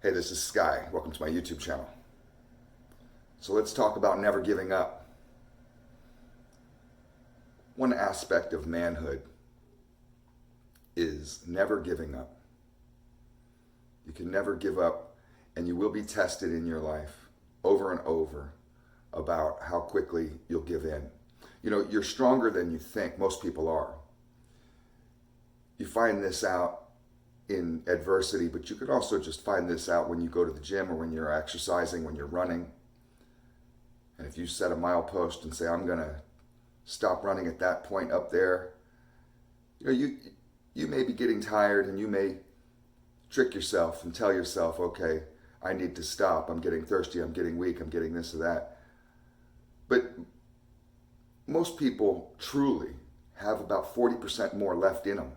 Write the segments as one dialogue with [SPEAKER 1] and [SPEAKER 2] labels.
[SPEAKER 1] Hey, this is Sky. Welcome to my YouTube channel. So let's talk about never giving up. One aspect of manhood is never giving up. You can never give up, and you will be tested in your life over and over about how quickly you'll give in. You know, you're stronger than you think. Most people are. You find this out in adversity, but you could also just find this out when you go to the gym or when you're exercising, when you're running. And if you set a milepost and say, I'm going to stop running at that point up there, you may be getting tired, and you may trick yourself and tell yourself, okay, I need to stop. I'm getting thirsty. I'm getting weak. I'm getting this or that. But most people truly have about 40% more left in them.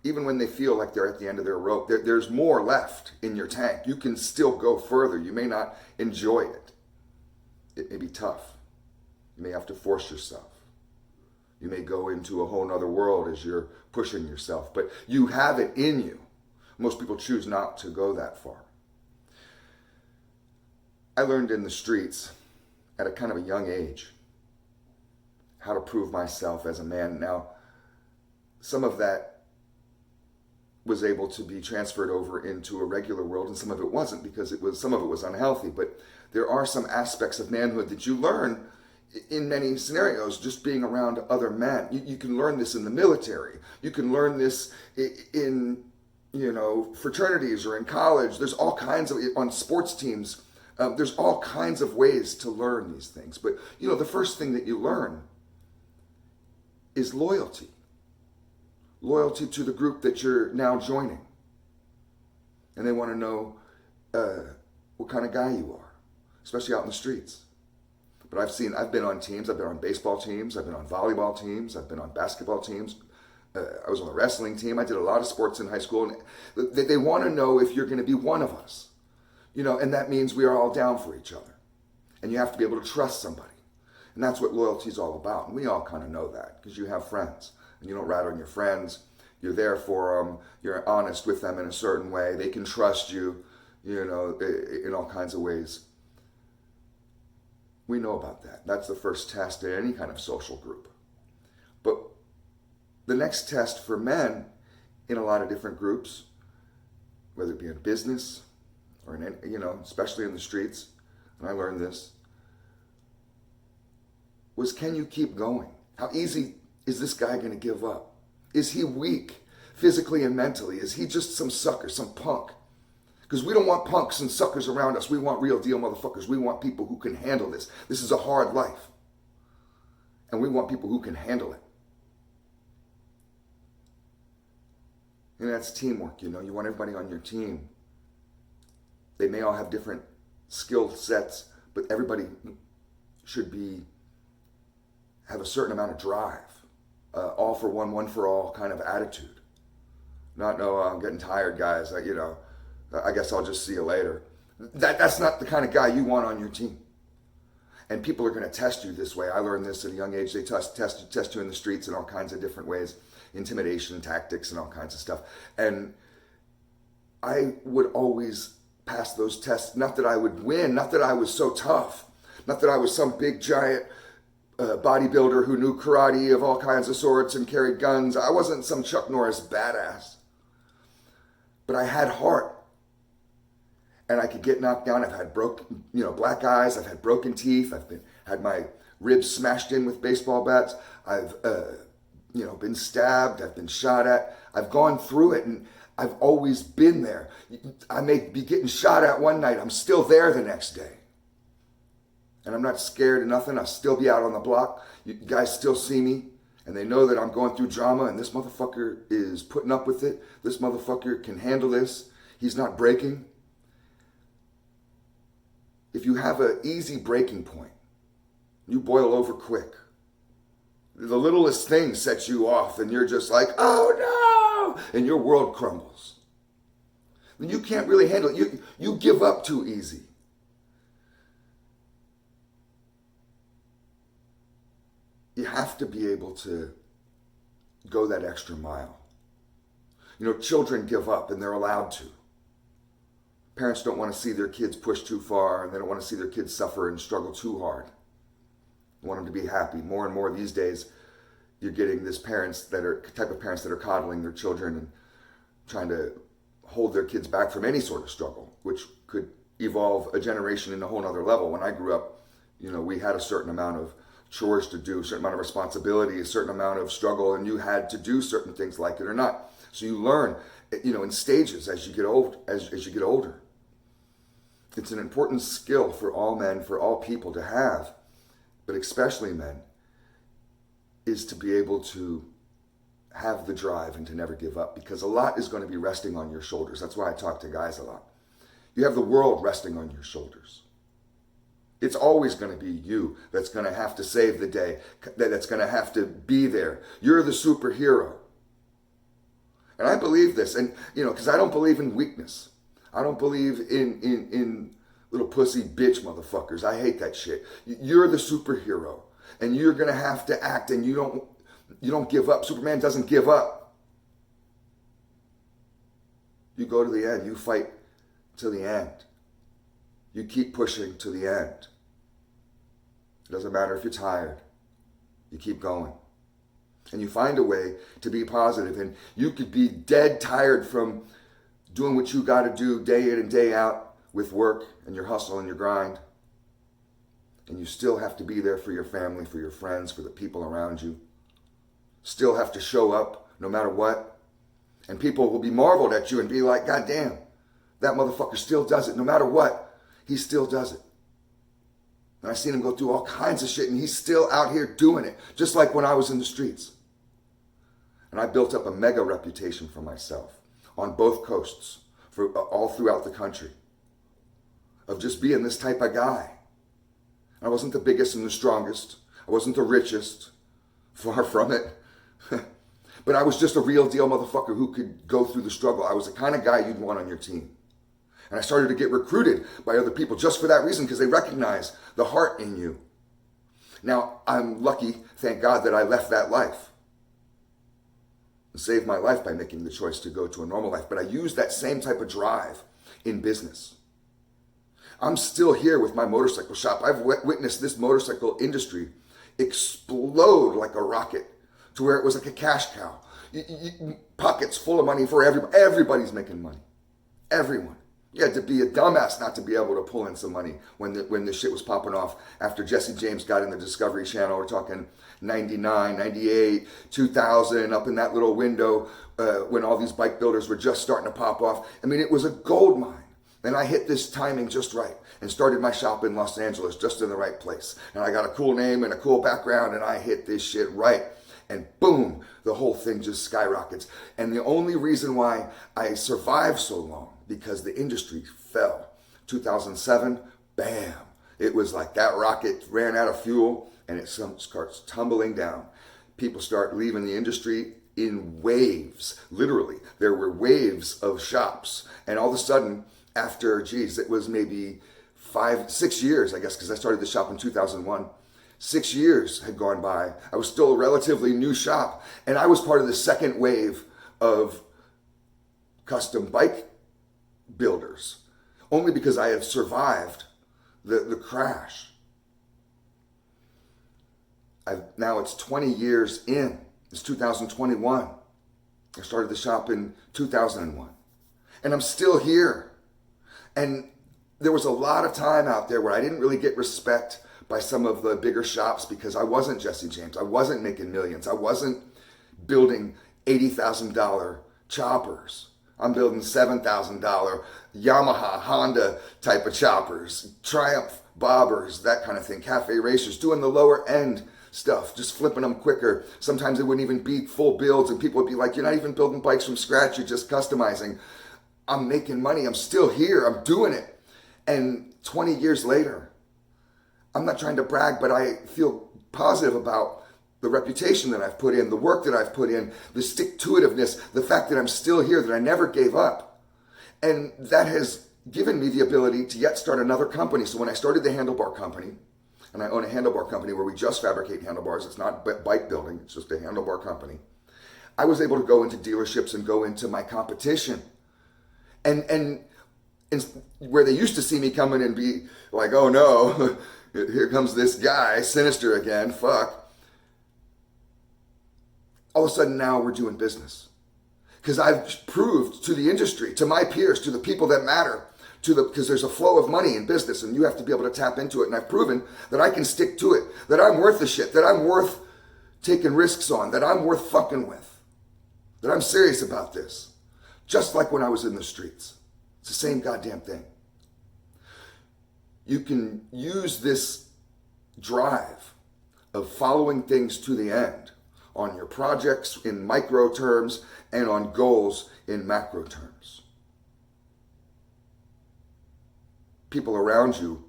[SPEAKER 1] Even when they feel like they're at the end of their rope, there's more left in your tank. You can still go further. You may not enjoy it. It may be tough. You may have to force yourself. You may go into a whole nother world as you're pushing yourself, but you have it in you. Most people choose not to go that far. I learned in the streets at a kind of a young age how to prove myself as a man. Now, some of that was able to be transferred over into a regular world, and some of it wasn't, because some of it was unhealthy. But there are some aspects of manhood that you learn in many scenarios just being around other men. You can learn this in the military. You can learn this in fraternities or in college. There's all kinds of, on sports teams, there's all kinds of ways to learn these things. But the first thing that you learn is loyalty. Loyalty to the group that you're now joining. And they want to know what kind of guy you are, especially out in the streets. But I've been on teams. I've been on baseball teams. I've been on volleyball teams. I've been on basketball teams. I was on the wrestling team. I did a lot of sports in high school. And they want to know if you're going to be one of us. And that means we are all down for each other. And you have to be able to trust somebody. And that's what loyalty is all about. And we all kind of know that because you have friends. And you don't rat on your friends. You're there for them. You're honest with them in a certain way. They can trust you, in all kinds of ways. We know about that. That's the first test in any kind of social group. But the next test for men in a lot of different groups, whether it be in business or especially in the streets, and I learned this, was, can you keep going? How easy is this guy going to give up? Is he weak physically and mentally? Is he just some sucker, some punk? Because we don't want punks and suckers around us. We want real deal motherfuckers. We want people who can handle this. This is a hard life. And we want people who can handle it. And that's teamwork, You want everybody on your team. They may all have different skill sets, but everybody should have a certain amount of drive. All for one for all kind of attitude. Not, no, I'm getting tired, guys. I guess I'll just see you later. That's not the kind of guy you want on your team. And people are going to test you this way. I learned this at a young age. They test you in the streets in all kinds of different ways. Intimidation tactics and all kinds of stuff. And I would always pass those tests. Not that I would win. Not that I was so tough. Not that I was some big giant bodybuilder who knew karate of all kinds of sorts and carried guns. I wasn't some Chuck Norris badass. But I had heart. And I could get knocked down. I've had black eyes. I've had broken teeth. I've had my ribs smashed in with baseball bats. I've, been stabbed. I've been shot at. I've gone through it, and I've always been there. I may be getting shot at one night. I'm still there the next day. And I'm not scared of nothing. I'll still be out on the block. You guys still see me. And they know that I'm going through drama, and this motherfucker is putting up with it. This motherfucker can handle this. He's not breaking. If you have an easy breaking point, you boil over quick. The littlest thing sets you off, and you're just like, oh no! And your world crumbles. And you can't really handle it. You give up too easy. You have to be able to go that extra mile. Children give up, and they're allowed to. parents don't want to see their kids push too far, and they don't want to see their kids suffer and struggle too hard. They want them to be happy. More and more these days, you're getting this type of parents that are coddling their children and trying to hold their kids back from any sort of struggle, which could evolve a generation in a whole nother level. When I grew up, we had a certain amount of chores to do, a certain amount of responsibility, a certain amount of struggle, and you had to do certain things, like it or not. So you learn, in stages as you get old, as you get older. It's an important skill for all men, for all people to have, but especially men, is to be able to have the drive and to never give up, because a lot is going to be resting on your shoulders. That's why I talk to guys a lot. You have the world resting on your shoulders. It's always going to be you that's going to have to save the day, that's going to have to be there. You're the superhero. And I believe this, and because I don't believe in weakness. I don't believe in little pussy bitch motherfuckers. I hate that shit. You're the superhero, and you're going to have to act, and you don't give up. Superman doesn't give up. You go to the end. You fight to the end. You keep pushing to the end. It doesn't matter if you're tired. You keep going. And you find a way to be positive. And you could be dead tired from doing what you got to do day in and day out with work and your hustle and your grind. And you still have to be there for your family, for your friends, for the people around you. Still have to show up no matter what. And people will be marveled at you and be like, God damn, that motherfucker still does it. No matter what, he still does it. And I've seen him go through all kinds of shit, and he's still out here doing it, just like when I was in the streets. And I built up a mega reputation for myself on both coasts, for all throughout the country, of just being this type of guy. I wasn't the biggest and the strongest. I wasn't the richest. Far from it. But I was just a real deal motherfucker who could go through the struggle. I was the kind of guy you'd want on your team. And I started to get recruited by other people just for that reason, because they recognize the heart in you. Now, I'm lucky, thank God, that I left that life. And saved my life by making the choice to go to a normal life. But I used that same type of drive in business. I'm still here with my motorcycle shop. I've witnessed this motorcycle industry explode like a rocket to where it was like a cash cow. Pockets full of money for everybody. Everybody's making money. Everyone. You had to be a dumbass not to be able to pull in some money when the shit was popping off after Jesse James got in the Discovery Channel. We're talking 99, 98, 2000, up in that little window when all these bike builders were just starting to pop off. I mean, it was a gold mine. And I hit this timing just right and started my shop in Los Angeles just in the right place. And I got a cool name and a cool background, and I hit this shit right. And boom, the whole thing just skyrockets. And the only reason why I survived so long, because the industry fell. 2007, bam. It was like that rocket ran out of fuel and it starts tumbling down. People start leaving the industry in waves. Literally, there were waves of shops. And all of a sudden, after, it was maybe 6 years, I guess, because I started the shop in 2001. 6 years had gone by. I was still a relatively new shop. And I was part of the second wave of custom bike builders, only because I had survived the crash. Now it's 20 years in. It's 2021. I started the shop in 2001. And I'm still here. And there was a lot of time out there where I didn't really get respect by some of the bigger shops because I wasn't Jesse James. I wasn't making millions. I wasn't building $80,000 choppers. I'm building $7,000 Yamaha, Honda type of choppers, Triumph bobbers, that kind of thing, cafe racers, doing the lower end stuff, just flipping them quicker. Sometimes it wouldn't even be full builds and people would be like, you're not even building bikes from scratch, you're just customizing. I'm making money, I'm still here, I'm doing it. And 20 years later, I'm not trying to brag, but I feel positive about the reputation that I've put in, the work that I've put in, the stick-to-itiveness, the fact that I'm still here, that I never gave up. And that has given me the ability to yet start another company. So when I started the handlebar company, and I own a handlebar company where we just fabricate handlebars, it's not bike building, it's just a handlebar company, I was able to go into dealerships and go into my competition. And where they used to see me coming and be like, oh no, here comes this guy, sinister again, fuck. All of a sudden now we're doing business. Because I've proved to the industry, to my peers, to the people that matter, because there's a flow of money in business and you have to be able to tap into it. And I've proven that I can stick to it, that I'm worth the shit, that I'm worth taking risks on, that I'm worth fucking with, that I'm serious about this. Just like when I was in the streets. It's the same goddamn thing. You can use this drive of following things to the end on your projects in micro terms and on goals in macro terms. People around you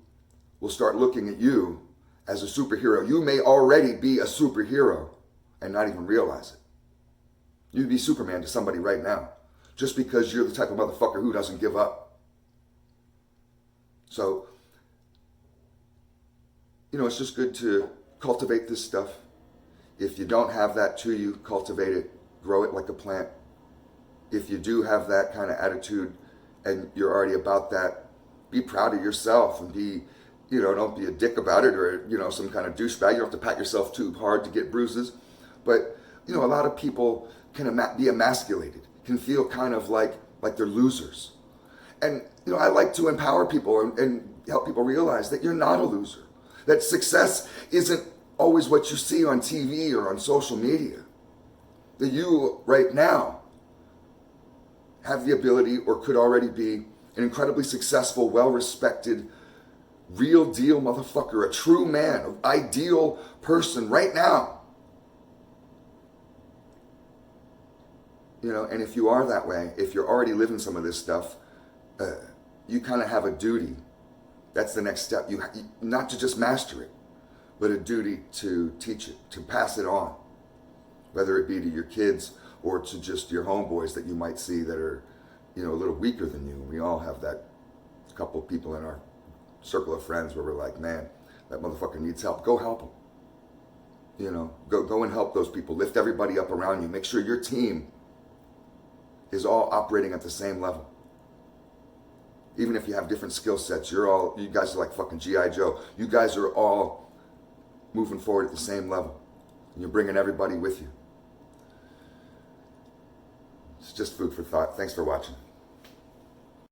[SPEAKER 1] will start looking at you as a superhero. You may already be a superhero and not even realize it. You'd be Superman to somebody right now just because you're the type of motherfucker who doesn't give up. So, it's just good to cultivate this stuff. If you don't have that to you, cultivate it, grow it like a plant. If you do have that kind of attitude and you're already about that, be proud of yourself and be, don't be a dick about it or, some kind of douchebag. You don't have to pat yourself too hard to get bruises. But, a lot of people can be emasculated, can feel kind of like they're losers. And, I like to empower people and help people realize that you're not a loser. That success isn't always what you see on TV or on social media. That you, right now, have the ability or could already be an incredibly successful, well-respected, real deal motherfucker, a true man, an ideal person right now. And if you are that way, if you're already living some of this stuff, you kind of have a duty. That's the next step. You not to just master it, but a duty to teach it, to pass it on, whether it be to your kids or to just your homeboys that you might see that are, a little weaker than you. We all have that couple of people in our circle of friends where we're like, man, that motherfucker needs help. Go help him. Go and help those people. Lift everybody up around you. Make sure your team is all operating at the same level. Even if you have different skill sets, you guys are like fucking G.I. Joe. You guys are all moving forward at the same level. And you're bringing everybody with you. It's just food for thought. Thanks for watching.